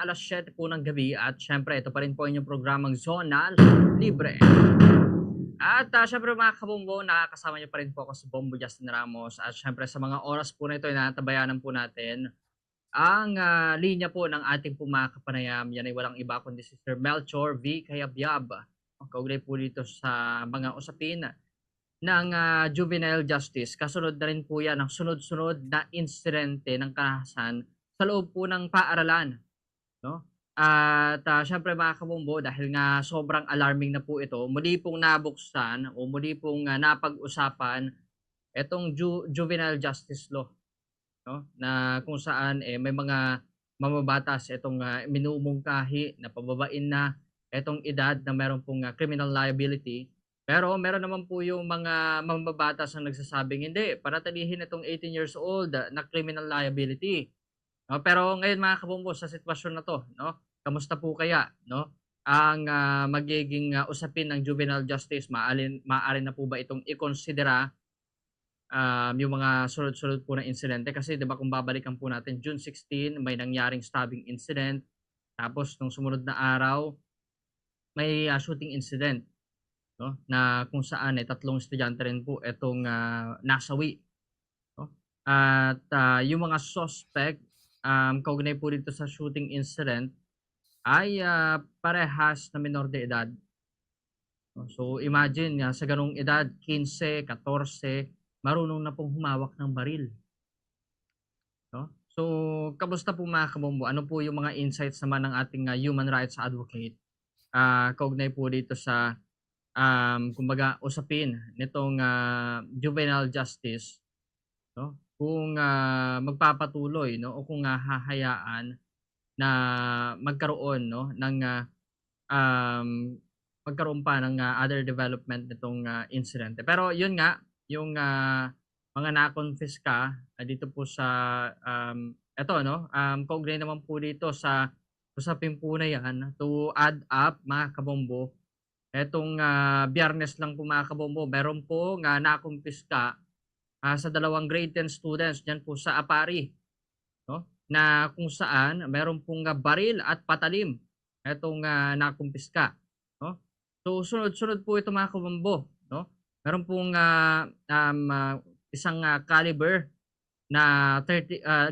alas 7 po ng gabi at syempre ito pa rin po inyong programang Zonal Libre. At syempre mga kabombo, nakakasama niyo pa rin po ako si Bombo Justin Ramos at syempre sa mga oras po na ito, inantabayanan po natin ang linya po ng ating po mga kapanayam. Yan ay walang iba kundi si Sir Melchor V. Cayabyab. Kaugnay po dito sa mga usapin ng juvenile justice. Kasunod na rin po yan ang sunod-sunod na insidente ng karahasan sa loob po ng paaralan. No? At syempre mga kabombo, dahil nga sobrang alarming na po ito, muli pong nabuksan o muli pong napag-usapan itong juvenile justice law, no? Na kung saan may mga mamabatas itong minumungkahi na pababain na itong edad na meron pong criminal liability. Pero meron naman po yung mga mamabatas na nagsasabing hindi, panatilihin itong 18 years old na criminal liability. No, pero ngayon mga kabombo, sa sitwasyon na 'to, no, kamusta po kaya, no, ang magiging usapin ng juvenile justice? Maaari na po ba itong ikonsidera yung mga sunod-sunod po na insidente? Kasi 'di ba kung babalikan po natin, June 16 may nangyaring stabbing incident, tapos nung sumunod na araw may shooting incident, no, na kung saan tatlong estudyante rin po itong nasawi, no? At yung mga suspect kaugnay po dito sa shooting incident ay parehas na menor de edad. No? So imagine sa ganung edad, 15, 14, marunong na pong humawak ng baril. No? So kamusta po mga kabombo? Ano po yung mga insights naman ng ating human rights advocate kaugnay po dito sa kumbaga usapin nitong juvenile justice, no? Kung magpapatuloy, no, o kung hahayaan na magkaroon, no, ng magkaroon pa ng other development nitong insidente. Pero yun nga, yung mga na-confisca dito po sa eto, no, kaugnay naman po dito sa usapin po na yan, to add up mga kabombo, etong Biyernes lang po mga kabombo, meron po nga na-confisca sa dalawang grade 10 students diyan po sa Apari, no, na kung saan meron pong baril at patalim etong nakumpiska, no. So sunod-sunod po ito mga kabombo, no. Meron pong isang caliber na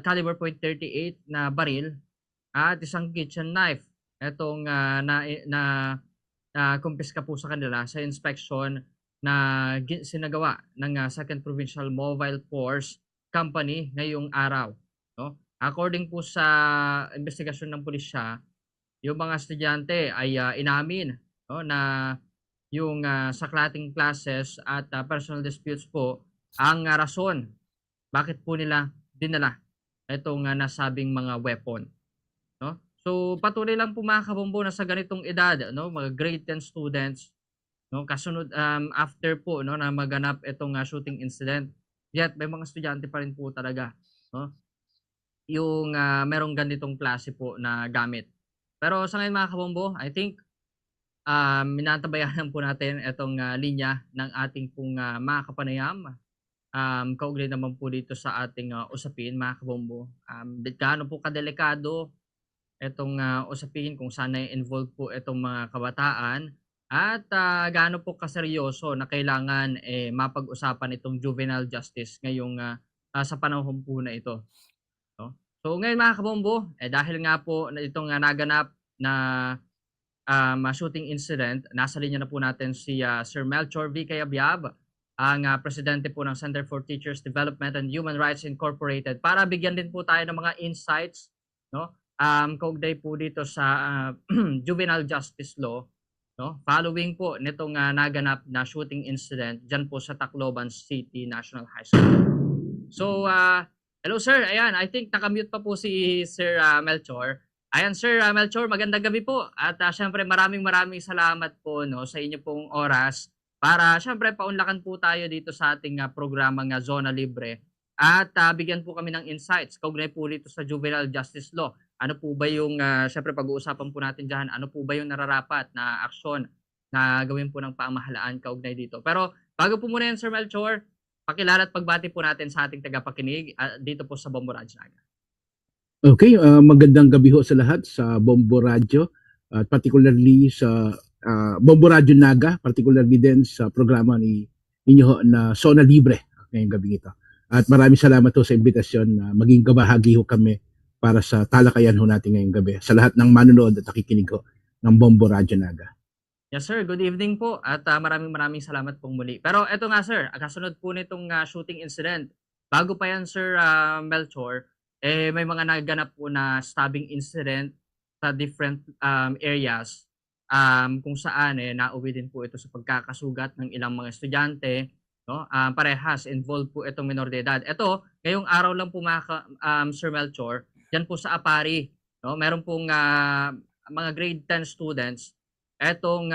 caliber .38 na baril at isang kitchen knife etong na kumpiska po sa kanila sa inspection na sinagawa ng 2nd Provincial Mobile Force Company ngayong araw, no? According po sa investigasyon ng pulisya, yung mga estudyante ay inamin, no, na yung saklating classes at personal disputes po ang rason bakit po nila dinala itong nasabing mga weapon, no? So patuloy lang po mga kabombo na sa ganitong edad, no, mga grade 10 students, no, kasunod after po, no, na maganap itong shooting incident, yet may mga estudyante pa rin po talaga, no, yung merong ganitong klase po na gamit. Pero sa ngayon mga kabombo, I think minantabayanan po natin itong linya ng ating pong mga kapanayam. Kaugnay naman po dito sa ating usapin mga kabombo. Gaano po kadelikado itong usapin, kung saan na-involve po itong mga kabataan, at gaano po kaseryoso na kailangan mapag-usapan itong juvenile justice ngayong sa panahon po na ito, no? So ngayon mga kabombo, dahil nga po na itong naganap na shooting incident, nasa linya na po natin si Sir Melchor V. Cayabyab, ang presidente po ng Center for Teachers Development and Human Rights Incorporated, para bigyan din po tayo ng mga insights, no, kaugnay po dito sa juvenile justice law, no, following po nitong naganap na shooting incident diyan po sa Tacloban City National High School. So hello sir, ayan, I think nakamute pa po si Sir Melchor. Ayan Sir Melchor, magandang gabi po at syempre maraming salamat po, no, sa inyo pong oras para syempre paunlakan po tayo dito sa ating programang Zona Libre at bigyan po kami ng insights kaugnay po dito sa juvenile justice law. Ano po ba yung syempre pag-uusapan po natin diyan, ano po ba yung nararapat na aksyon na gawin po ng pamahalaan kaugnay dito. Pero bago po muna yan Sir Melchor, pakilala at pagbati po natin sa ating tagapakinig dito po sa Bombo Radyo Naga. Okay, magandang gabi ho sa lahat sa Bombo Radio at particularly sa Bombo Radio Naga, particularly din sa programa ni ninyo ho na Zona Libre ngayong gabi ito. At maraming salamat ho sa imbitasyon na maging kabahagi ho kami para sa talakayan ho natin ngayong gabi sa lahat ng manonood at nakikinig ho ng Bombo Radio Naga. Yes sir, good evening po at maraming salamat pong muli. Pero eto nga sir, kasunod po nitong shooting incident. Bago pa yan sir Melchor, may mga naganap po na stabbing incident sa different areas kung saan nauwi din po ito sa pagkakasugat ng ilang mga estudyante, no? Parehas involved po itong minor de edad. Ito, ngayong araw lang po Sir Melchor, diyan po sa Apari, no? Meron pong mga grade 10 students etong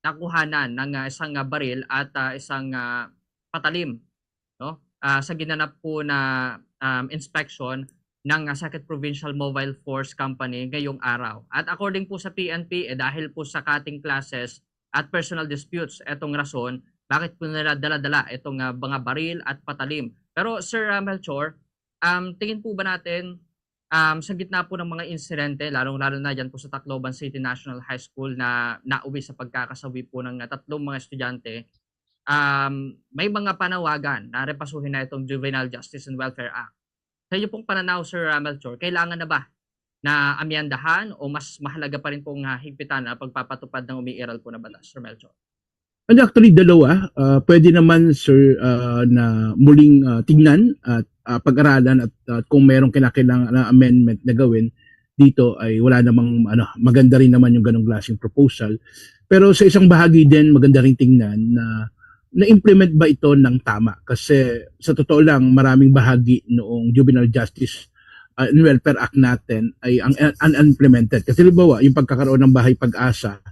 nakuhanan ng isang baril at isang patalim, no? Sa ginanap po na inspection ng 2nd Provincial Mobile Force Company ngayong araw. At according po sa PNP, dahil po sa cutting classes at personal disputes, etong rason bakit po nila dala-dala itong mga baril at patalim. Pero Sir Melchor, tingin po ba natin sa gitna po ng mga insidente, lalong-lalo na dyan po sa Tacloban City National High School na nauwi sa pagkakasawi po ng tatlong mga estudyante, may mga panawagan na repasuhin na itong Juvenile Justice and Welfare Act. Sa inyo pong pananaw, Sir Melchor, kailangan na ba na amyandahan o mas mahalaga pa rin pong higpitan na pagpapatupad ng umiiral po na batas, Sir Melchor? Actually, dalawa. Pwede naman, sir, na muling tignan at pag-aralan at kung mayroong kinakailangan na amendment na gawin dito ay wala namang maganda rin naman yung ganong klaseng proposal. Pero sa isang bahagi din, maganda rin tingnan na na-implement ba ito ng tama? Kasi sa totoo lang, maraming bahagi noong Juvenile Justice and Welfare Act natin ay unimplemented. Kasi halimbawa, yung pagkakaroon ng bahay pag-asa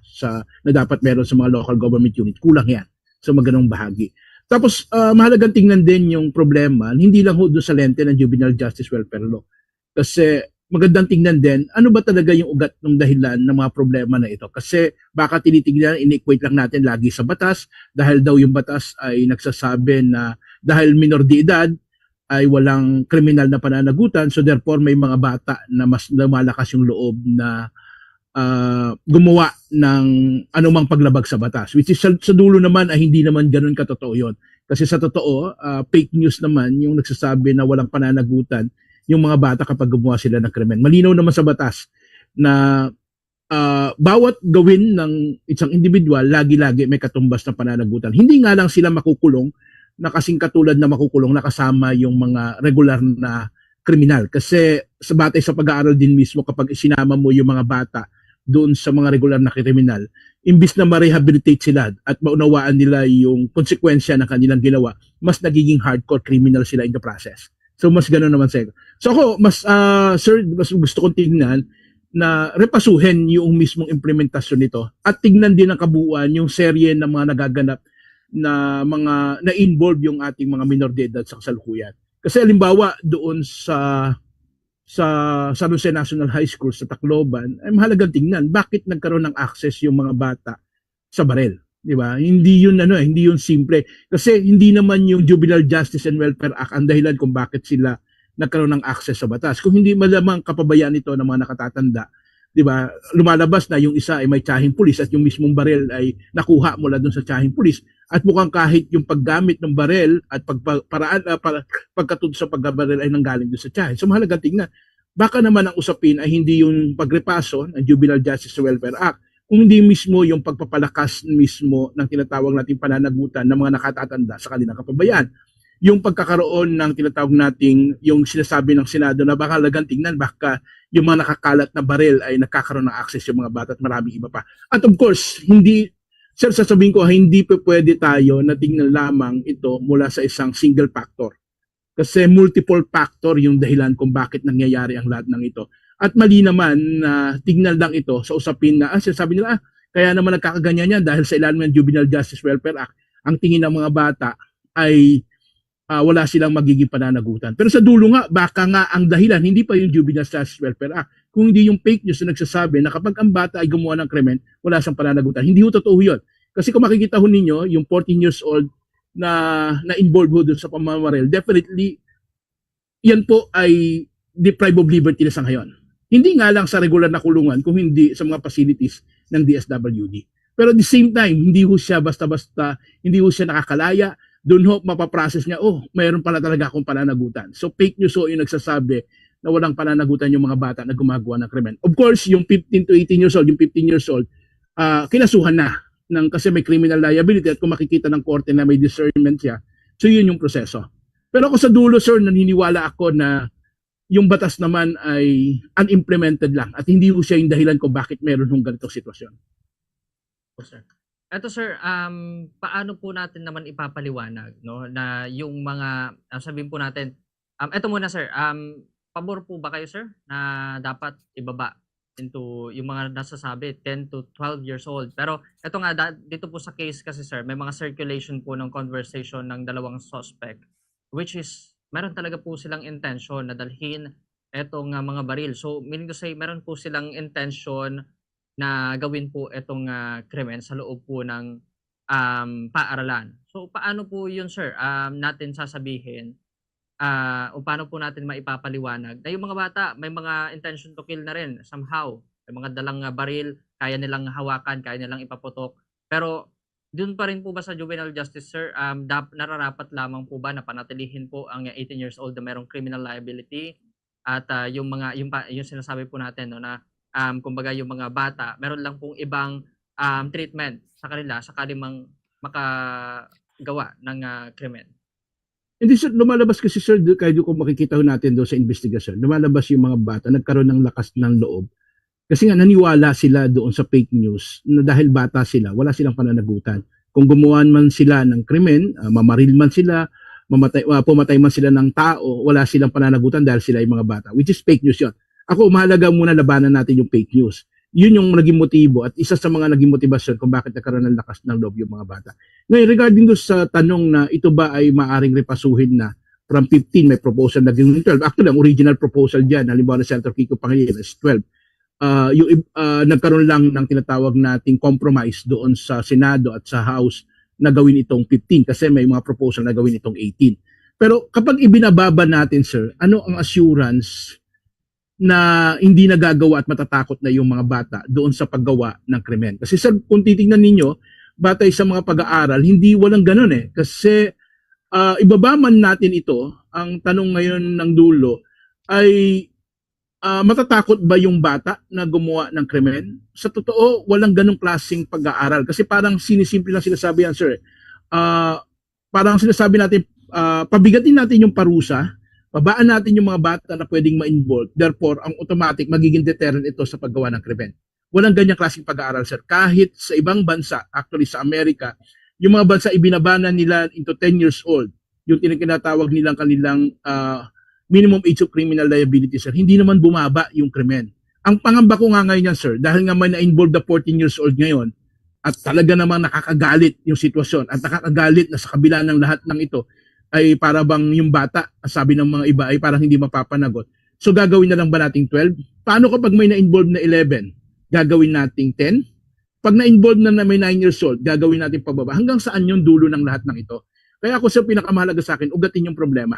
na dapat meron sa mga local government unit, kulang yan sa maganong bahagi. Tapos, mahalagang tingnan din yung problema, hindi lang ho doon sa lente ng Juvenile Justice Welfare Law. Kasi magandang tingnan din, ano ba talaga yung ugat ng dahilan ng mga problema na ito? Kasi baka tinitignan, in-equate lang natin lagi sa batas, dahil daw yung batas ay nagsasabi na dahil minor de edad, ay walang kriminal na pananagutan, so therefore may mga bata na mas lumalakas yung loob na gumawa ng anumang paglabag sa batas, which is sa dulo naman ay hindi naman ganun katotoo yun. Kasi sa totoo, fake news naman yung nagsasabi na walang pananagutan yung mga bata kapag gumawa sila ng krimen. Malinaw naman sa batas na bawat gawin ng isang individual, lagi-lagi may katumbas na pananagutan. Hindi nga lang sila makukulong na kasing katulad na makukulong nakasama yung mga regular na kriminal. Kasi sa batay sa pag-aaral din mismo, kapag isinama mo yung mga bata doon sa mga regular na kriminal, imbis na ma-rehabilitate sila at maunawaan nila yung konsekwensya ng kanilang ginawa, mas nagiging hardcore criminal sila in the process. So mas gano'n naman sa ito. So ako, sir, mas gusto kong tingnan na repasuhin yung mismong implementasyon nito at tingnan din ang kabuuan yung serye ng mga nagaganap na mga na-involve yung ating mga minor de edad sa kasalukuyan. Kasi halimbawa doon sa San Jose National High School sa Tacloban, ay mahalagang tingnan bakit nagkaroon ng access yung mga bata sa baril, di ba? Hindi yun hindi yun simple. Kasi hindi naman yung Juvenile Justice and Welfare Act ang dahilan kung bakit sila nagkaroon ng access sa batas. Kung hindi malamang kapabayaan ito ng mga nakatatanda, di ba? Lumalabas na yung isa ay may tsahing pulis at yung mismong baril ay nakuha mula doon sa tsahing pulis. At mukhang kahit yung paggamit ng baril at pagkatuto sa pagbabaril ay nanggaling doon sa tsahin. So mahalagang tingnan. Baka naman ang usapin ay hindi yung pagrepaso ng Juvenile Justice and Welfare Act, kung hindi mismo yung pagpapalakas mismo ng tinatawag nating pananagutan ng mga nakatatanda sa kanilang kapabayaan. Yung pagkakaroon ng tinatawag nating yung sinasabi ng Senado na baka halagang tingnan, baka yung mga nakakalat na baril ay nakakaroon ng access yung mga bata at maraming iba pa. At of course, sir, sasabihin ko, hindi pa pwede tayo na tingnan lamang ito mula sa isang single factor. Kasi multiple factor yung dahilan kung bakit nangyayari ang lahat ng ito. At mali naman na tingnan lang ito sa usapin na, sinasabi nila, kaya naman nagkakaganyan yan dahil sa ilalim ng Juvenile Justice Welfare Act, ang tingin ng mga bata ay wala silang magiging pananagutan. Pero sa dulo nga, baka nga ang dahilan, hindi pa yung Juvenile Justice Welfare Act, kung hindi yung fake news na nagsasabi na kapag ang bata ay gumawa ng krimen, wala siyang pananagutan. Hindi ho totoo yun. Kasi kung makikita ho ninyo, yung 14 years old na involved ho doon sa pamamaril, definitely, yan po ay deprive of liberty na sa ngayon. Hindi nga lang sa regular na kulungan, kung hindi sa mga facilities ng DSWD. Pero at the same time, hindi ho siya basta-basta, hindi ho siya nakakalaya, doon ho mapaprocess niya, oh, mayroon pala talaga akong pananagutan. So fake news ho yung nagsasabi na walang pananagutan yung mga bata na gumagawa ng krimen. Of course, yung 15 to 18 years old, yung 15 years old, kinasuhan na kasi may criminal liability at kung makikita ng korte na may discernment siya, so yun yung proseso. Pero ako sa dulo, sir, naniniwala ako na yung batas naman ay unimplemented lang at hindi ho siya yung dahilan kung bakit meron hong ganitong sitwasyon. Sir. Eto sir, paano po natin naman ipapaliwanag no na yung mga sabihin po natin eto muna sir, pabor po ba kayo sir na dapat ibaba into yung mga nasasabi 10 to 12 years old? Pero eto nga dito po sa case kasi sir, may mga circulation po ng conversation ng dalawang suspect which is meron talaga po silang intention na dalhin etong mga baril. So meaning to say meron po silang intention na gawin po itong krimen sa loob po ng paaralan. So paano po yun sir natin sasabihin o paano po natin maipapaliwanag na yung mga bata may mga intention to kill na rin somehow. May mga dalang baril, kaya nilang hawakan, kaya nilang ipaputok. Pero dun pa rin po ba sa juvenile justice sir, nararapat lamang po ba na panatilihin po ang 18 years old na merong criminal liability at yung sinasabi po natin no, na kumbaga yung mga bata, meron lang pong ibang treatment sa kanila sakali mang makagawa ng krimen. Hindi sir, lumalabas kasi sir, kahit kung makikita natin doon sa investigasyon, lumalabas yung mga bata, nagkaroon ng lakas ng loob. Kasi nga naniwala sila doon sa fake news na dahil bata sila, wala silang pananagutan. Kung gumawa man sila ng krimen, mamaril man sila, pumatay man sila ng tao, wala silang pananagutan dahil sila ay mga bata, which is fake news yun. Ako, mahalaga muna labanan natin yung fake news. Yun yung naging motibo at isa sa mga naging motivasyon kung bakit nagkaroon ng lakas ng loob yung mga bata. Ngayon, regarding doon sa tanong na ito ba ay maaring repasuhin na from 15 may proposal na gawin 12. Actually, ang original proposal dyan, halimbawa na Senator Kiko Pangilinan is 12. Nagkaroon lang ng tinatawag nating compromise doon sa Senado at sa House na gawin itong 15 kasi may mga proposal na gawin itong 18. Pero kapag ibinababa natin, sir, ano ang assurance na hindi nagagawa at matatakot na yung mga bata doon sa paggawa ng krimen? Kasi sir, kung titingnan ninyo, batay sa mga pag-aaral, hindi walang ganun eh. Kasi ibaba man natin ito, ang tanong ngayon ng dulo ay matatakot ba yung bata na gumawa ng krimen? Sa totoo, walang ganung klaseng pag-aaral. Kasi parang sinisimple lang sinasabi yan, sir. Parang sinasabi natin, pabigatin natin yung parusa, babaan natin yung mga bata na pwedeng ma-involve. Therefore, ang automatic, magiging deterrent ito sa paggawa ng krimen. Walang ganyang klaseng pag-aaral, sir. Kahit sa ibang bansa, actually sa Amerika, yung mga bansa ibinabanan nila into 10 years old, yung tinatawag nilang kanilang minimum age of criminal liability, sir, hindi naman bumaba yung krimen. Ang pangamba ko nga ngayon yan, sir, dahil nga may na-involve na 14 years old ngayon, at talaga namang nakakagalit yung sitwasyon, at nakakagalit na sa kabila ng lahat ng ito, ay para bang yung bata, sabi ng mga iba, ay parang hindi mapapanagot. So gagawin na lang ba nating 12? Paano kapag may na-involve na 11? Gagawin nating 10? Pag na-involve na may 9 years old, gagawin natin pababa. Hanggang saan yung dulo ng lahat ng ito? Kaya ako sa pinakamahalaga sa akin, ugatin yung problema.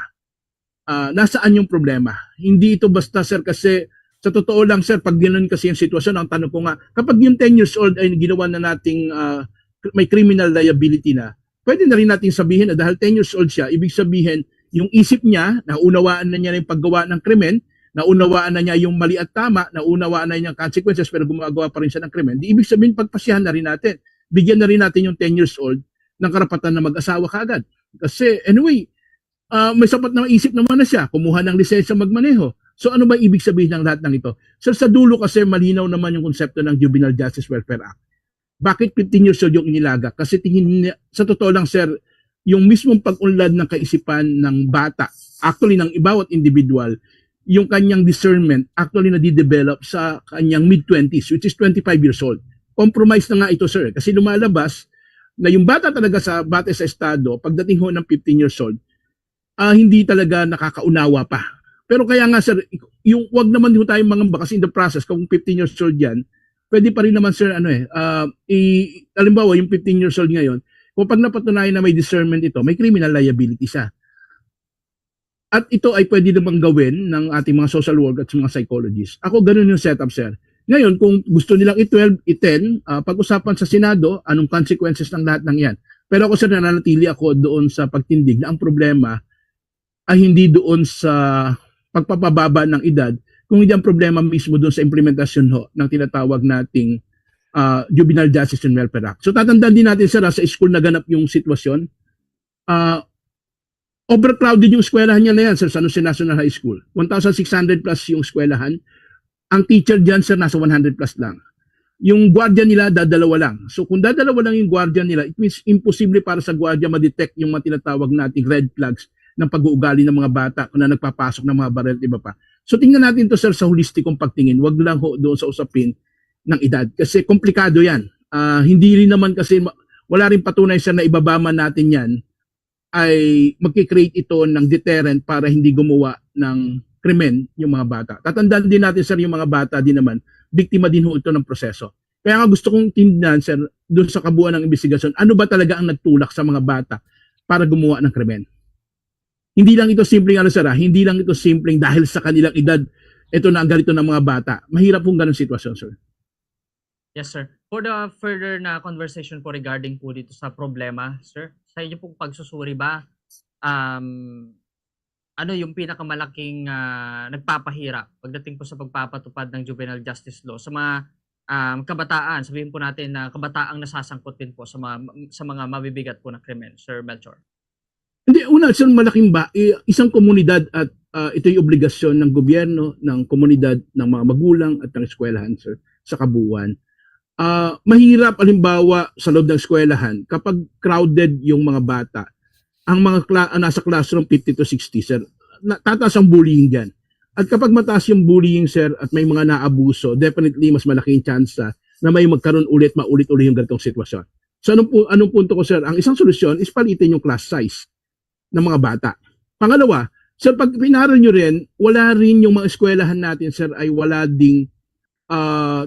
Nasaan yung problema? Hindi ito basta, sir, kasi sa totoo lang, sir, pag ganoon kasi yung sitwasyon, ang tanong ko nga, kapag yung 10 years old ay ginawa na nating may criminal liability na, pwede na rin natin sabihin na dahil 10 years old siya, ibig sabihin, yung isip niya, naunawaan na niya yung paggawa ng krimen, naunawaan na niya yung mali at tama, naunawaan na niya yung consequences, pero gumagawa pa rin siya ng krimen, di ibig sabihin, pagpasyahan na rin natin. Bigyan na rin natin yung 10 years old ng karapatan na mag-asawa kaagad. Kasi, anyway, may sapat na isip naman na siya, kumuha ng lisensya magmaneho. So ano ba ibig sabihin ng lahat ng ito? Sir, sa dulo kasi malinaw naman yung konsepto ng Juvenile Justice Welfare Act. Bakit 15 years old yung inilaga? Kasi tingin niya, sa totoo lang, sir, yung mismong pag-unlad ng kaisipan ng bata, actually ng bawat individual, yung kanyang discernment actually nadidevelop sa kanyang mid-20s, which is 25 years old. Compromise na nga ito, sir, kasi lumalabas na yung bata talaga sa bate sa estado, pagdating ho ng 15 years old, hindi talaga nakakaunawa pa. Pero kaya nga, sir, yung wag naman ho tayong mangamba kasi in the process, kung 15 years old yan, pwede pa rin naman, sir, halimbawa, yung 15 years old ngayon, kung pag napatunayan na may discernment ito, may criminal liability siya. At ito ay pwede namang gawin ng ating mga social work at mga psychologists. Ako ganun yung setup, sir. Ngayon, kung gusto nilang i-12, i-10, pag-usapan sa Senado, anong consequences ng lahat ng yan. Pero ako, sir, nananatili ako doon sa pagtindig na ang problema ay hindi doon sa pagpapababa ng edad, kung hindi ang problema mismo doon sa implementasyon ng tinatawag nating Juvenile Justice and Welfare Act. So tatandaan din natin, sir, sa school naganap yung sitwasyon, overcrowded yung eskwelahan niya na yan, sir, sa San Jose National High School. 1,600 plus yung eskwelahan. Ang teacher dyan, sir, nasa 100 plus lang. Yung guardian nila, dadalawa lang. So kung dadalawa lang yung guardian nila, it means imposible para sa guardian ma-detect yung mga tinatawag nating red flags ng pag-uugali ng mga bata kung na nagpapasok ng mga barel, iba pa. So tingnan natin to, sir, sa holistikong pagtingin. Wag lang ho doon sa usapin ng edad. Kasi komplikado yan. Hindi rin naman kasi, wala rin patunay, sir, na ibabama natin yan ay magkikreate ito ng deterrent para hindi gumawa ng krimen yung mga bata. Tatandaan din natin, sir, yung mga bata din naman, biktima din ho ito ng proseso. Kaya nga gusto kong tingnan, sir, doon sa kabuuan ng investigasyon, ano ba talaga ang nagtulak sa mga bata para gumawa ng krimen? Hindi lang ito simpleng, sir, hindi lang ito simpleng dahil sa kanilang edad, ito na ang ganito ng mga bata. Mahirap pong ganun sitwasyon, sir. Yes, sir. For the further na conversation po regarding po dito sa problema, sir, sa inyo pong pagsusuri ba, ano yung pinakamalaking nagpapahirap pagdating po sa pagpapatupad ng juvenile justice law sa mga kabataan, sabihin po natin na kabataang nasasangkot din po sa mga mabibigat po na krimen, Sir Melchor? Hindi, una, sir, malaking isang komunidad at ito yung obligasyon ng gobyerno, ng komunidad, ng mga magulang at ng eskwelahan, sir, sa kabuuan. Mahirap, halimbawa, sa loob ng eskwelahan, kapag crowded yung mga bata, ang mga nasa classroom 50 to 60, sir, tataas ang bullying dyan. At kapag mataas yung bullying, sir, at may mga naabuso, definitely mas malaking chance na may magkaroon maulit-ulit yung ganitong sitwasyon. So anong punto ko, sir? Ang isang solusyon is palitin yung class size ng mga bata. Pangalawa, sir, pag pinaral nyo rin, wala rin yung mga eskwelahan natin, sir, ay wala ding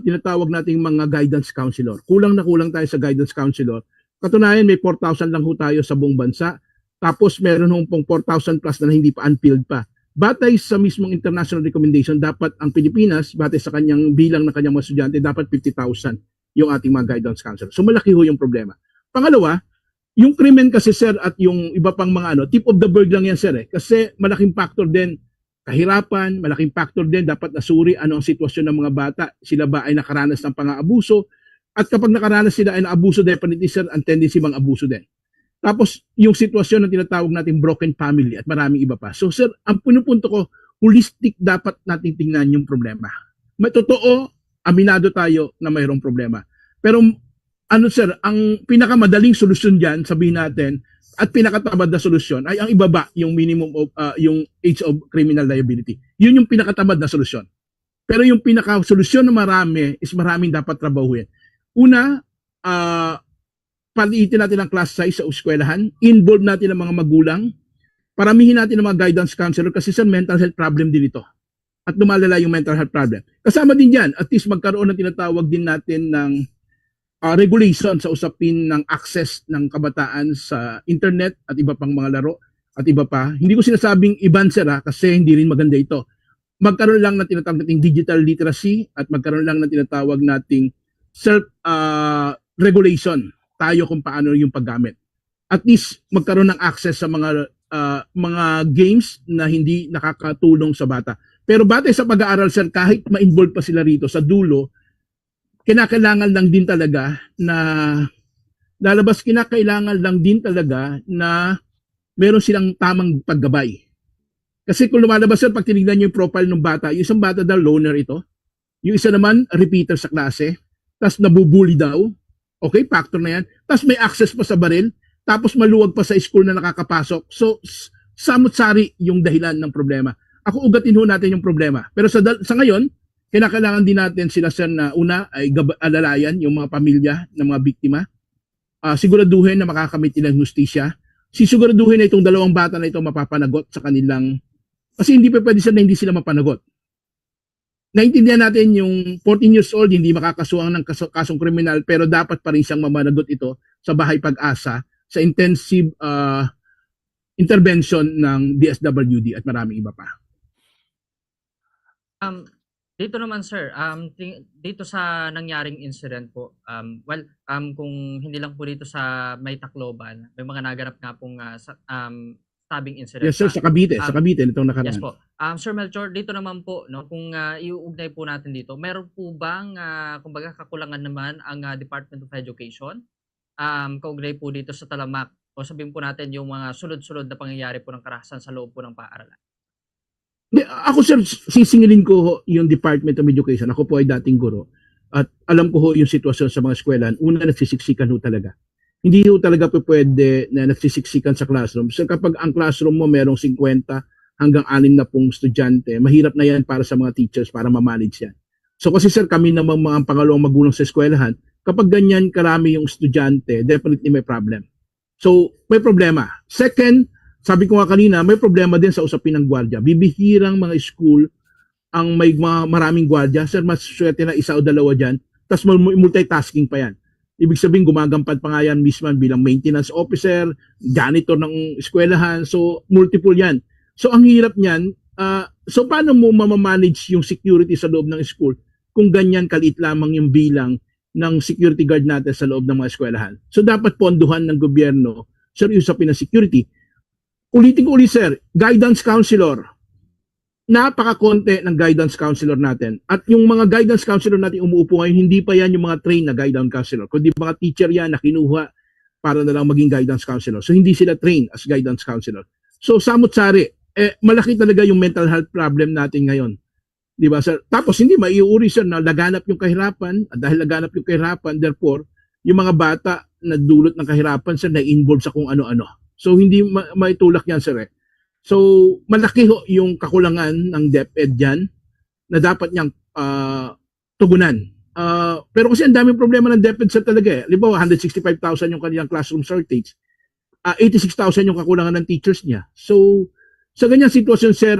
tinatawag nating mga guidance counselor. Kulang na kulang tayo sa guidance counselor. Katunayan, may 4,000 lang ho tayo sa buong bansa. Tapos meron hong pong 4,000 plus na hindi pa unfilled pa. Batay sa mismong international recommendation, dapat ang Pilipinas, batay sa kanyang bilang ng kanyang mga estudyante, dapat 50,000 yung ating mga guidance counselor. So malaki ho yung problema. Pangalawa, yung krimen kasi, sir, at yung iba pang mga tip of the bird lang yan, sir. Kasi malaking factor din kahirapan, malaking factor din, dapat nasuri ano ang sitwasyon ng mga bata. Sila ba ay nakaranas ng pang-aabuso? At kapag nakaranas sila ay naabuso, definitely, sir, ang tendency mang-abuso din. Tapos, yung sitwasyon na tinatawag natin broken family at maraming iba pa. So, sir, ang pinupunto ko, holistic dapat natin tingnan yung problema. May totoo, aminado tayo na mayroong problema. Pero, sir, ang pinakamadaling solusyon dyan, sabihin natin, at pinakatamad na solusyon ay ang ibaba yung minimum of yung age of criminal liability. Yun yung pinakatamad na solusyon. Pero yung pinaka-solusyon na marami is maraming dapat trabahuin. Una, paliitin natin ang class size sa eskwelahan, involve natin ang mga magulang, paramihin natin ang mga guidance counselor kasi sir, mental health problem din ito. At lumalala yung mental health problem. Kasama din dyan, at least magkaroon ng tinatawag din natin ng regulation sa usapin ng access ng kabataan sa internet at iba pang mga laro at iba pa. Hindi ko sinasabing iban, sir, kasi hindi rin maganda ito. Magkaroon lang ng tinatawag nating digital literacy at magkaroon lang ng tinatawag nating self-regulation tayo kung paano yung paggamit. At least magkaroon ng access sa mga games na hindi nakakatulong sa bata. Pero batay sa pag-aaral, sir, kahit ma-involve pa sila rito sa dulo, kinakailangan lang din talaga na meron silang tamang paggabay. Kasi kung lumalabas, sir, pag tinignan nyo yung profile ng bata, yung isang bata daw, loner ito. Yung isa naman, repeater sa klase. Tapos nabubuli daw. Okay, factor na yan. Tapos may access pa sa baril. Tapos maluwag pa sa school na nakakapasok. So, samut-sari yung dahilan ng problema. Ako, ugatin ho natin yung problema. Pero sa ngayon, kinakailangan din natin sila, sir, na una ay alalayan yung mga pamilya ng mga biktima. Siguraduhin na makakamit nila ng hustisya. Siguraduhin na itong dalawang bata na ito mapapanagot sa kanilang... Kasi hindi pa pwede, sir, na hindi sila mapanagot. Naintindihan natin yung 14 years old, hindi makakasuhan ng kasong kriminal, pero dapat pa rin siyang mamanagot ito sa Bahay Pag-asa, sa intensive intervention ng DSWD at maraming iba pa. Dito naman sir, dito sa nangyaring incident po, kung hindi lang po dito sa May Tacloban, may mga naganap nga pong stabbing incident. Yes sir, sa Cavite, nitong nakaraan. Yes po. Sir Melchor, dito naman po, no, kung iuugnay po natin dito, meron po bang kumbaga kakulangan naman ang Department of Education kaugnay po dito sa talamak o sabihin po natin yung mga sunod-sunod na pangyayari po ng karahasan sa loob po ng paaralan? Ako sir, sisingilin ko ho yung Department of Education. Ako po ay dating guro. At alam ko ho yung sitwasyon sa mga eskwelahan. Una, nagsisiksikan ho talaga. Hindi ho talaga po pwede na nagsisiksikan sa classroom. So kapag ang classroom mo merong 50 hanggang 60 estudyante, mahirap na yan para sa mga teachers para ma-manage yan. So kasi sir, kami namang mga pangalawang magulang sa eskwelahan, kapag ganyan karami yung estudyante, definitely may problem. So may problema. Second, sabi ko nga kanina, may problema din sa usapin ng gwardiya. Bibihirang mga school ang may maraming gwardiya. Sir, mas swerte na isa o dalawa dyan. Tapos multitasking pa yan. Ibig sabihin, gumagampad pa nga yan mismo bilang maintenance officer, janitor ng eskwelahan. So, multiple yan. So, ang hirap niyan. So, paano mo mamamanage yung security sa loob ng school kung ganyan kaliit lamang yung bilang ng security guard natin sa loob ng mga eskwelahan? So, dapat ponduhan ng gobyerno, sir, yung usapin ng security. Ulitin ko ulit sir, guidance counselor. Napakakonte ng guidance counselor natin. At yung mga guidance counselor natin umuupo ngayon, hindi pa yan yung mga trained na guidance counselor. Kundi mga teacher yan na kinuha para na lang maging guidance counselor. So hindi sila trained as guidance counselor. So samot-sari, malaki talaga yung mental health problem natin ngayon. Di ba sir? Tapos hindi maiuuri sir na laganap yung kahirapan. At dahil laganap yung kahirapan, therefore, yung mga bata na dulot ng kahirapan sir na involved sa kung ano-ano. So hindi maitulak yan sir. So malaki ho yung kakulangan ng DepEd dyan na dapat niyang tugunan. Pero kasi ang daming problema ng DepEd sir talaga. Halimbawa 165,000 yung kanilang classroom shortage. 86,000 yung kakulangan ng teachers niya. So sa ganyang sitwasyon sir,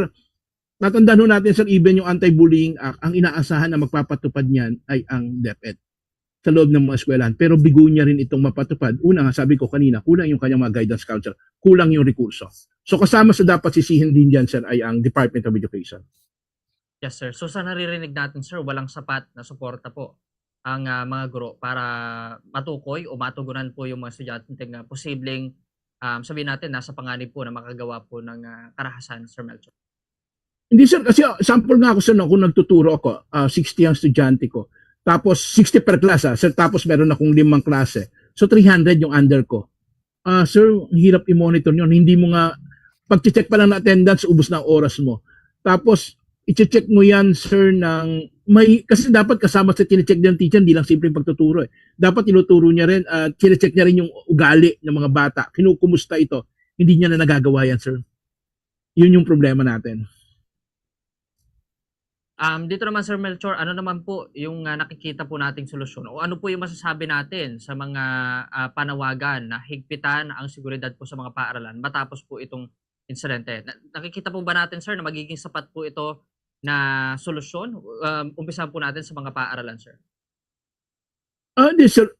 natandaan ho natin sir, even yung Anti-Bullying Act, ang inaasahan na magpapatupad niyan ay ang DepEd sa loob ng mga eskwelahan. Pero bigo niya rin itong mapatupad. Una nga, sabi ko kanina, kulang yung kanyang mga guidance counselor, kulang yung rekurso. So kasama sa dapat sisihin din dyan, sir, ay ang Department of Education. Yes, sir. So sa naririnig natin, sir, walang sapat na suporta po ang mga guro para matukoy o matugunan po yung mga estudyante na posibleng sabihin natin nasa panganib po na makagawa po ng karahasan, Sir Melchor. Hindi sir, kasi sample nga ako sir, no, kung nagtuturo ako, 60 ang estudyante ko. Tapos 60 per class sir, tapos meron akong 5 klase. So 300 yung under ko. Sir, hirap i-monitor yun. Hindi mo nga, pag-check pa lang na attendance, ubos na ang oras mo. Tapos, i-check mo yan, sir, kasi dapat kasama sa tine-check ng teacher, hindi lang simpleng pagtuturo. Dapat tinuturo niya rin, tine-check niya rin yung ugali ng mga bata. Kinukumusta ito. Hindi niya na nagagawa yan, sir. Yun yung problema natin. Dito naman Sir Melchor, ano naman po yung nakikita po nating solusyon o ano po yung masasabi natin sa mga panawagan na higpitan ang seguridad po sa mga paaralan matapos po itong insidente? Nakikita po ba natin sir na magiging sapat po ito na solusyon? Umpisahan po natin sa mga paaralan sir. Hindi sir.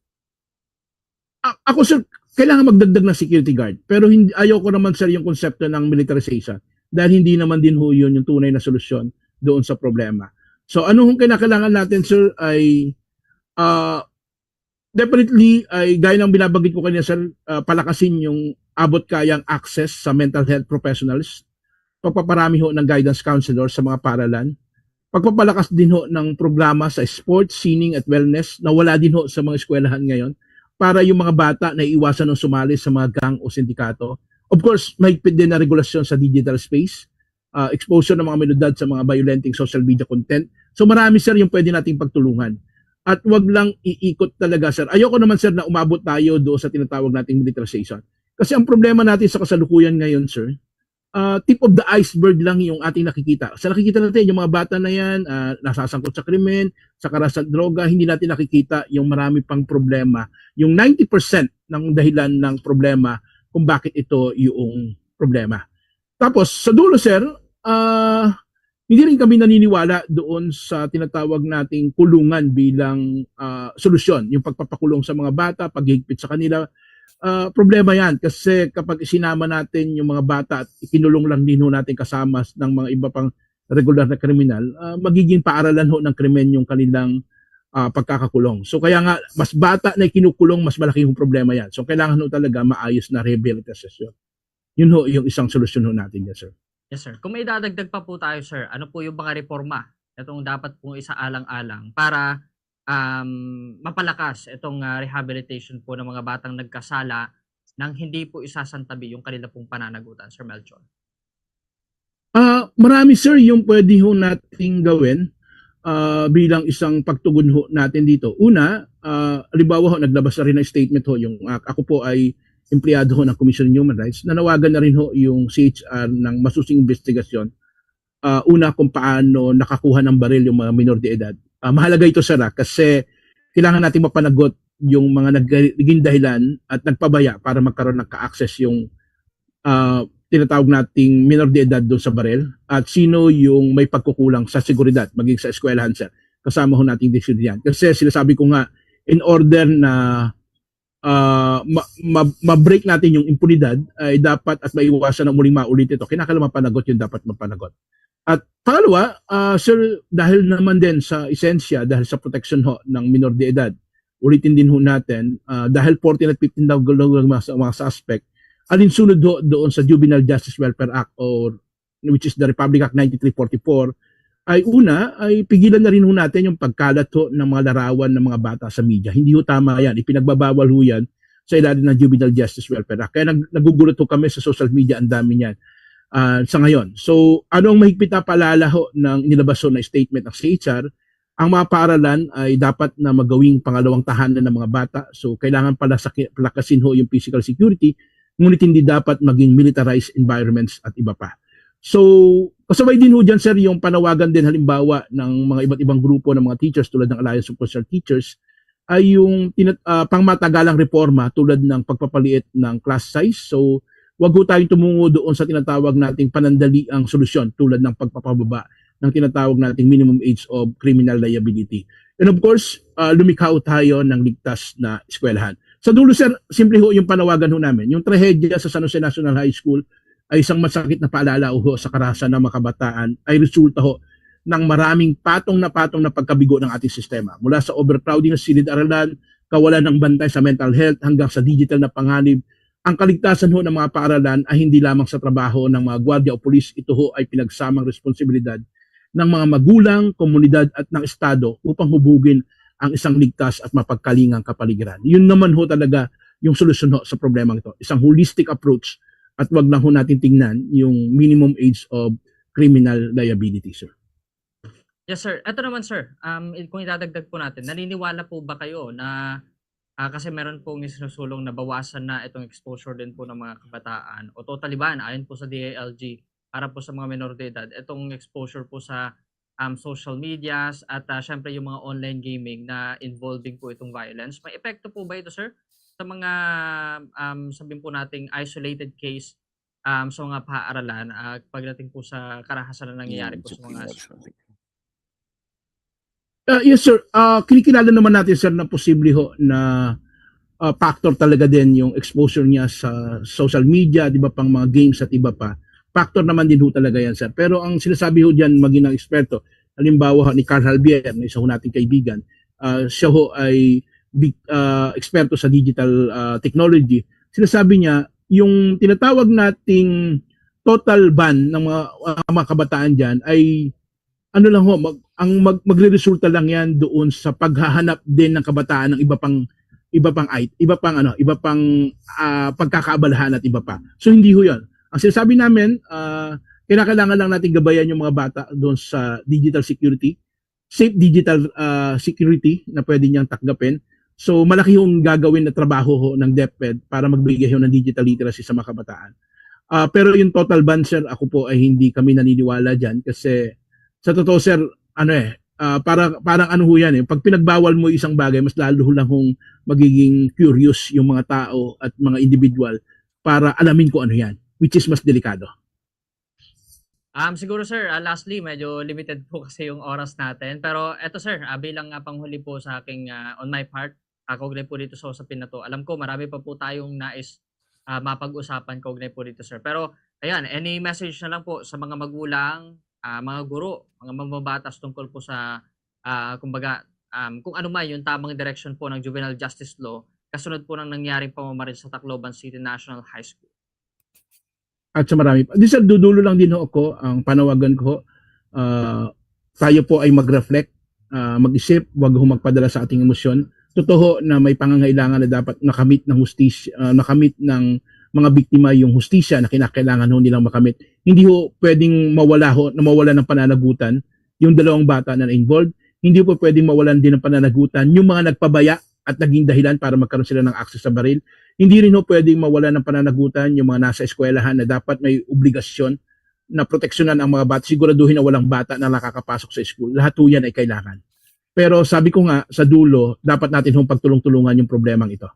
Ako sir, kailangan magdagdag ng security guard. Pero ayoko naman sir yung konsepto ng militarization dahil hindi naman din ho yun yung tunay na solusyon doon sa problema. So ano kung kinakailangan natin sir ay definitely ay gaya ng binabanggit ko kanina sir, palakasin yung abot kayang access sa mental health professionals, pagpaparami ho ng guidance counselor sa mga paaralan, pagpapalakas din ho ng programa sa sports, sining at wellness na wala din ho sa mga eskwelahan ngayon para yung mga bata na iwasan ng sumali sa mga gang o sindikato. Of course, mahigpit din na regulasyon sa digital space, exposure ng mga minodad sa mga violenting social media content. So marami sir yung pwede nating pagtulungan. At wag lang iikot talaga sir. Ayoko naman sir na umabot tayo doon sa tinatawag nating militarization. Kasi ang problema natin sa kasalukuyan ngayon sir, tip of the iceberg lang yung ating nakikita. Sa nakikita natin yung mga bata na yan, nasasangkot sa krimen, sa karasan droga, hindi natin nakikita yung marami pang problema. Yung 90% ng dahilan ng problema kung bakit ito yung problema. Tapos sa dulo sir, hindi rin kami naniniwala doon sa tinatawag nating kulungan bilang solusyon, yung pagpapakulong sa mga bata, paghigpit sa kanila. problema yan kasi kapag isinama natin yung mga bata at ikinulong lang din ho natin kasama ng mga iba pang regular na kriminal, magiging paaralan ho ng krimen yung kanilang pagkakakulong. So kaya nga, mas bata na ikinukulong, mas malaki yung problema yan. So kailangan ho talaga maayos na rehabilitasyon. Yun ho yung isang solusyon ho natin yan, sir. Yes, sir. Kung may dadagdag pa po tayo, sir, ano po yung mga reforma itong dapat pong isaalang-alang para mapalakas itong rehabilitation po ng mga batang nagkasala nang hindi po isasantabi yung kanila pong pananagutan, Sir Melchor? Marami sir yung pwede ho nating gawin bilang isang pagtugon ho natin dito. Una, halimbawa ho, naglabas na rin ng statement ho, yung ako po ay empleyado ho ng Commission on Human Rights, nanawagan na rin ho yung CHR ng masusing investigasyon. Una kung paano nakakuha ng baril yung mga minor de edad. Mahalaga ito sir kasi kailangan natin mapanagot yung mga naging dahilan at nagpabaya para magkaroon ng ka-access yung tinatawag nating minor de edad doon sa baril at sino yung may pagkukulang sa seguridad maging sa eskwelahan sir. Kasama ho natin decision yan. Kasi sinasabi ko nga in order na ma-break natin yung impunidad ay dapat at maiwasan na muling maulit ito. Kinakailangan mapanagot yung dapat mapanagot. At pangalawa, sir, dahil naman din sa esensya, dahil sa protection ho ng minor de edad, ulitin din ho natin, dahil 14 at 15 daw mga suspect, alinsunod ho doon sa Juvenile Justice Welfare Act or which is the Republic Act 9344, ay una, ay pigilan na rin ho natin yung pagkalat ho ng mga larawan ng mga bata sa media. Hindi ho tama yan. Ipinagbabawal ho yan sa ilalim ng Juvenile Justice Welfare Act. Kaya nagugulot ho kami sa social media, ang dami niyan. Sa ngayon. So, ano ang mahigpit na paalala ho ng inilabas ho na statement ng CHR? Ang mga paaralan ay dapat na magawing pangalawang tahanan ng mga bata. So, kailangan palakasin ho yung physical security, ngunit hindi dapat maging militarized environments at iba pa. So, kasabay din ho dyan, sir, yung panawagan din halimbawa ng mga iba't ibang grupo ng mga teachers tulad ng Alliance of Concerned Teachers ay yung pangmatagalang reforma tulad ng pagpapaliit ng class size. So, wag ho tayong tumungo doon sa tinatawag nating panandaliang solusyon tulad ng pagpapababa ng tinatawag nating minimum age of criminal liability. And of course, lumikha tayo ng ligtas na eskwelahan. Sa dulo, sir, simple ho yung panawagan ho namin. Yung trahedya sa San Jose National High School ay isang masakit na paalala ho sa karahasan ng mga kabataan ay resulta ho ng maraming patong na pagkabigo ng ating sistema. Mula sa overcrowding ng silid-aralan, kawalan ng bantay sa mental health hanggang sa digital na panganib. Ang kaligtasan ho ng mga paaralan ay hindi lamang sa trabaho ng mga gwardiya o pulis, ito ho ay pinagsamang responsibilidad ng mga magulang, komunidad at ng Estado upang hubugin ang isang ligtas at mapagkalingang kapaligiran. Yun naman ho talaga yung solusyon ho sa problemang ito. Isang holistic approach at wag lang ho natin tingnan yung minimum age of criminal liability, sir. Yes, sir. Ito naman, sir. Kung idadagdag po natin, naniniwala po ba kayo na kasi meron pong isinusulong na bawasan na itong exposure din po ng mga kabataan o totally ban ayon po sa DILG para po sa mga minor de edad itong exposure po sa social medias at syempre yung mga online gaming na involving po itong violence. May epekto po ba ito, sir, sa mga sabihin po nating isolated case sa mga paaralan pagdating po sa karahasan na nangyayari po sa mga Yes, sir. Kinikilala naman natin, sir, na posible ho na factor talaga din yung exposure niya sa social media, di ba, pang mga games at iba pa. Factor naman din ho talaga yan, sir. Pero ang sinasabi ho dyan, maging ng eksperto, halimbawa ni Carl Albier, na isa ho nating kaibigan, siya ho ay eksperto sa digital technology. Sinasabi niya, yung tinatawag nating total ban ng mga kabataan dyan ay ano lang ho, magre-resulta lang yan doon sa paghahanap din ng kabataan ng iba pang pagkakaabalahan at iba pa. So hindi ho 'yon. Ang sinasabi namin, kailangan lang natin gabayan yung mga bata doon sa digital security, safe digital security na pwede niyang takdapin. So malaki yung gagawin na trabaho ho ng DepEd para magbigay ho ng digital literacy sa mga kabataan. Pero yung total ban, sir, ako po ay hindi kami naniniwala diyan kasi sa totoo, sir, parang ano ho yan eh. Pag pinagbawal mo isang bagay, mas lalo lang hong magiging curious yung mga tao at mga individual para alamin ko ano yan, which is mas delikado. Siguro, sir, lastly, medyo limited po kasi yung oras natin. Pero eto, sir, bilang panghuli po sa aking on my part, kaugnay po dito sa usapin na 'to. Alam ko marami pa po tayong nais, mapag-usapan kaugnay po dito, sir. Pero ayan, any message na lang po sa mga magulang, mga guro, mga mambabatas tungkol po sa, kumbaga, kung ano man yung tamang direksyon po ng juvenile justice law kasunod po ng nangyaring pamamaril sa Tacloban City National High School. At sa marami pa. Di sir, dudulo lang din ho ako, ang panawagan ko, ah, tayo po ay mag-reflect, mag-isip, wag ho magpadala sa ating emosyon. Totoo na may pangangailangan na dapat nakamit ng nakamit ng mga biktima yung hustisya na kinakailangan ho nilang makamit. Hindi ho pwedeng mawala ng pananagutan yung dalawang bata na involved. Hindi po pwedeng mawalan din ng pananagutan yung mga nagpabaya at naging dahilan para magkaroon sila ng access sa baril. Hindi rin ho pwedeng mawala ng pananagutan yung mga nasa eskwelahan na dapat may obligasyon na proteksyonan ang mga bata. Siguraduhin na walang bata na nakakapasok sa school. Lahat ho yan ay kailangan. Pero sabi ko nga, sa dulo, dapat natin hong pagtulong-tulungan yung problemang ito.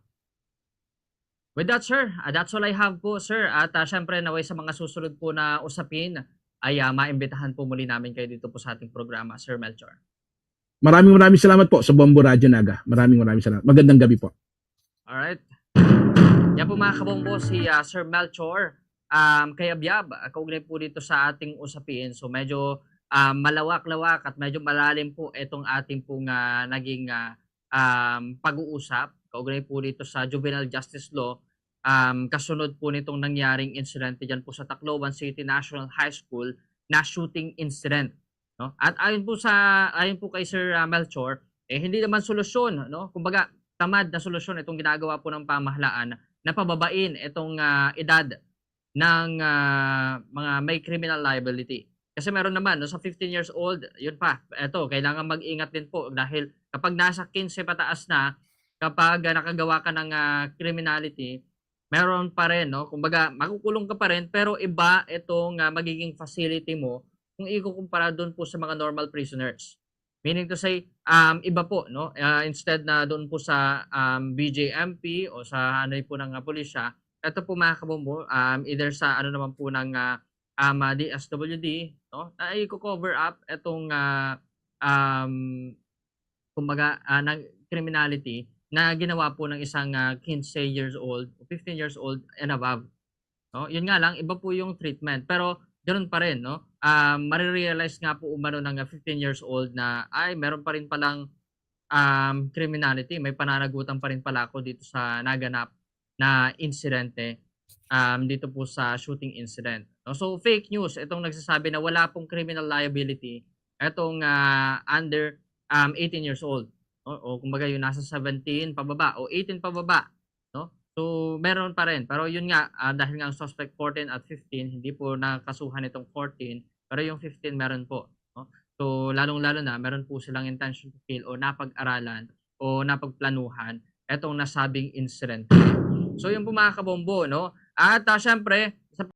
With that, sir, that's all I have po, sir. At syempre, naway sa mga susunod po na usapin ay maimbitahan po muli namin kayo dito po sa ating programa, Sir Melchor. Maraming salamat po sa Bombo Radio Naga. Maraming salamat. Magandang gabi po. Alright. Yan po mga kabombo, si Sir Melchor. Kay Abyab, kaugnay po dito sa ating usapin. So medyo malawak-lawak at medyo malalim po itong ating pong naging pag-uusap. Kaugnay po dito sa juvenile justice law. Kasunod po nitong nangyaring incident dyan po sa Tacloban City National High School na shooting incident. No? At ayon po kay Sir Melchor, hindi naman solusyon, no? Kumbaga, tamad na solusyon itong ginagawa po ng pamahalaan na pababain itong edad ng mga may criminal liability. Kasi meron naman, no, sa 15 years old, yun pa, eto, kailangan mag-ingat din po dahil kapag nasa 15 pataas na, kapag nakagawa ka ng criminality, meron pa rin, no? Kumbaga, makukulong ka pa rin, pero iba itong magiging facility mo kung ikukumpara doon po sa mga normal prisoners. Meaning to say, iba po, no? Instead na doon po sa BJMP o sa ano po ng pulisya, ito po mga kabombo, either sa ano naman po ng DSWD, no? Na i-cover up itong kumbaga ng criminality na ginawa po ng isang 15 years old, 15 years old and above. No? Yun nga lang, iba po yung treatment. Pero ganoon pa rin, no? Marirealize nga po umano ng 15 years old na ay meron pa rin palang criminality, may pananagutan pa rin pala ako dito sa naganap na insidente dito po sa shooting incident. No? So fake news itong nagsasabi na wala pong criminal liability itong under 18 years old, no? O kumbaga yung nasa 17 pababa o 18 pababa, no? So, meron pa rin. Pero yun nga, dahil nga ang suspect 14 at 15, hindi po nakasuhan itong 14, pero yung 15 meron po. No? So, lalong-lalo na, meron po silang intention to kill o napag-aralan o napagplanuhan itong nasabing incident. So, yun po mga kabombo, no? At syempre,